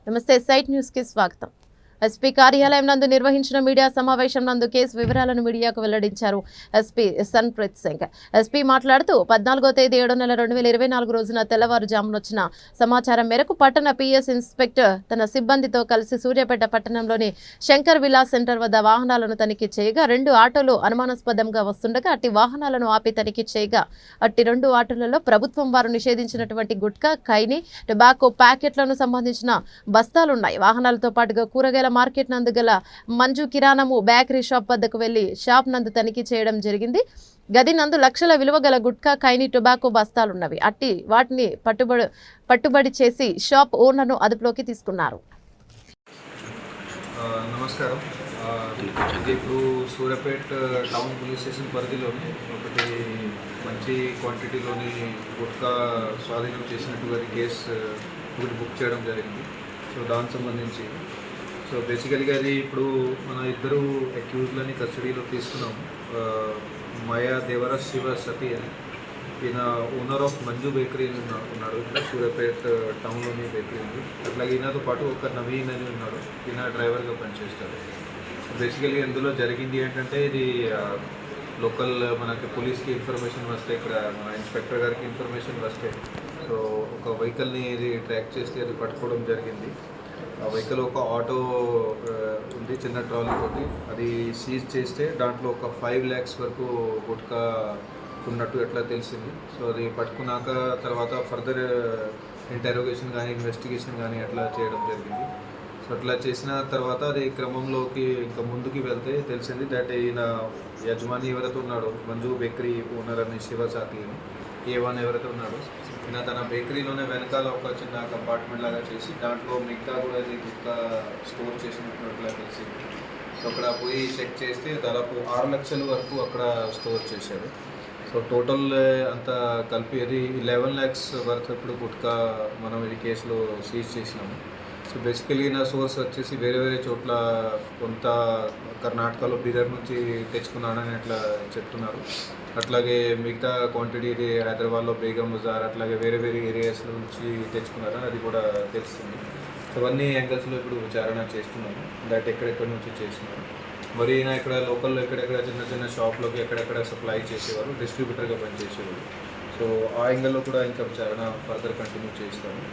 నమస్తే site news కి స్వాగతం. ఎస్పీ కార్యాలయం నందు నిర్వహించిన మీడియా సమావేశం నందు కేసు వివరాలను మీడియాకు వెల్లడించారు ఎస్పీ సన్ప్రీత్ సింగ్. ఎస్పీ మాట్లాడుతూ 14వ తేదీ 7వ నెల 2024 రోజున తెల్లవారుజామున వచ్చిన సమాచారం మేరకు పట్టణ పిఎస్ ఇన్స్పెక్టర్ తన సిబ్బందితో కలిసి సూర్యాపేట పట్టణంలోని శంకర్ విలాస్ సెంటర్ వద్ద వాహనాలను తనిఖీ చేయగా 2 ఆటోలు అనుమానాస్పదంగా వస్తుండగా అట్టి వాహనాలను ఆపి తనిఖీ చేయగా అట్టి 2 ఆటోలలో ప్రభుత్వం వారు నిషేధించినటువంటి గుట్కా, ఖైనీ, టొబాకో ప్యాకెట్లను సంబంధించిన బస్తాలున్నాయి. వాహనాలతో పాటుగా కూరగాయల మార్కెట్ నందు గల మంజు కిరాణము బేకరీ షాప్ వద్దకు వెళ్లి షాప్ నందు తనిఖీ చేయడం జరిగింది. గది నందు లక్షల విలువ గల గుట్కా, ఖైనీ, టొబాకో బస్తాలున్నవి. అట్టి వాటిని పట్టుబడి చేసి షాప్ ఓనర్ను అదుపులోకి తీసుకున్నారు. నమస్కారం. ఇప్పుడు సూర్యాపేట టౌన్ పోలీస్ స్టేషన్ పరిధిలోని ఒకటి మంచి క్వాంటిటీలోని గుట్కా స్వాధీనం చేసినట్టుగా కేసు ఒకటి బుక్ చేయడం జరిగింది. సో దానికి సంబంధించి బేసికల్గా అది ఇప్పుడు మన ఇద్దరు అక్యూజ్లని కస్టడీలో తీసుకున్నాం. మాయా దేవరాజ్ శివ సతీ అని ఈయన ఓనర్ ఆఫ్ మంజు బేకరీ అని ఉన్నాడు. ఇక్కడ సూర్యాపేట టౌన్లోని బేకరీ ఉంది. అట్లాగే ఈయనతో పాటు ఒక నవీన్ అని ఉన్నాడు, ఈయన డ్రైవర్గా పనిచేస్తాడు. బేసికల్గా ఇందులో జరిగింది ఏంటంటే ఇది లోకల్ మనకి పోలీస్కి ఇన్ఫర్మేషన్ వస్తే, ఇక్కడ మన ఇన్స్పెక్టర్ గారికి ఇన్ఫర్మేషన్ వస్తే సో ఒక వెహికల్ని ఇది ట్రాక్ చేస్తే అది పట్టుకోవడం జరిగింది. ఆ వెహికల్ ఒక ఆటో ఉంది, చిన్న ట్రాలీ తోటి, అది సీజ్ చేస్తే దాంట్లో ఒక 5 lakhs వరకు గుట్కా ఉన్నట్టు ఎట్లా తెలిసింది. సో అది పట్టుకున్నాక తర్వాత ఫర్దర్ ఇంటరోగేషన్ కానీ ఇన్వెస్టిగేషన్ కానీ అట్లా చేయడం జరిగింది. సో అట్లా చేసిన తర్వాత అది క్రమంలోకి ఇంకా ముందుకు వెళ్తే తెలిసింది దట్ ఈయన యజమాని ఎవరైతే ఉన్నాడో మంజు బేకరీ ఓనర్ అని శివసాతి A1 ఎవరైతే ఉన్నాడో ఈయన తన బేకరీలోనే వెనకాల ఒక చిన్న కంపార్ట్మెంట్ లాగా చేసి దాంట్లో మిగతా కూడా ఇది గుట్కా స్టోర్ చేసినట్లా తెలిసింది. సో అక్కడ పోయి చెక్ చేస్తే దాదాపు 6 లక్షల వరకు అక్కడ స్టోర్ చేశారు. సో టోటల్ అంతా కలిపి అది 11 lakhs వర్త్ ఇప్పుడు గుట్కా మనం ఇది కేసులో సీజ్ చేసినాము. సో బేసికలీ నా సోర్స్ వచ్చేసి వేరే వేరే చోట్ల కొంత కర్ణాటకలో బీదర్ నుంచి తెచ్చుకున్నాడని అట్లా చెప్తున్నారు. అట్లాగే మిగతా క్వాంటిటీ ఇది హైదరాబాద్లో బేగం బజార్ అట్లాగే వేరే వేరే ఏరియాస్ నుంచి తెచ్చుకున్నారని అది కూడా తెలుస్తుంది. సో అవన్నీ యాంగిల్స్లో ఇప్పుడు విచారణ చేస్తున్నాము దట్ ఎక్కడెక్కడి నుంచి చేస్తున్నారు. మరి ఈయన ఇక్కడ లోకల్లో ఎక్కడెక్కడ చిన్న చిన్న షాప్లోకి ఎక్కడెక్కడ సప్లై చేసేవారు, డిస్ట్రిబ్యూటర్గా పనిచేసేవారు. సో ఆ యాంగిల్లో కూడా ఇంకా విచారణ ఫర్దర్ కంటిన్యూ చేస్తాము.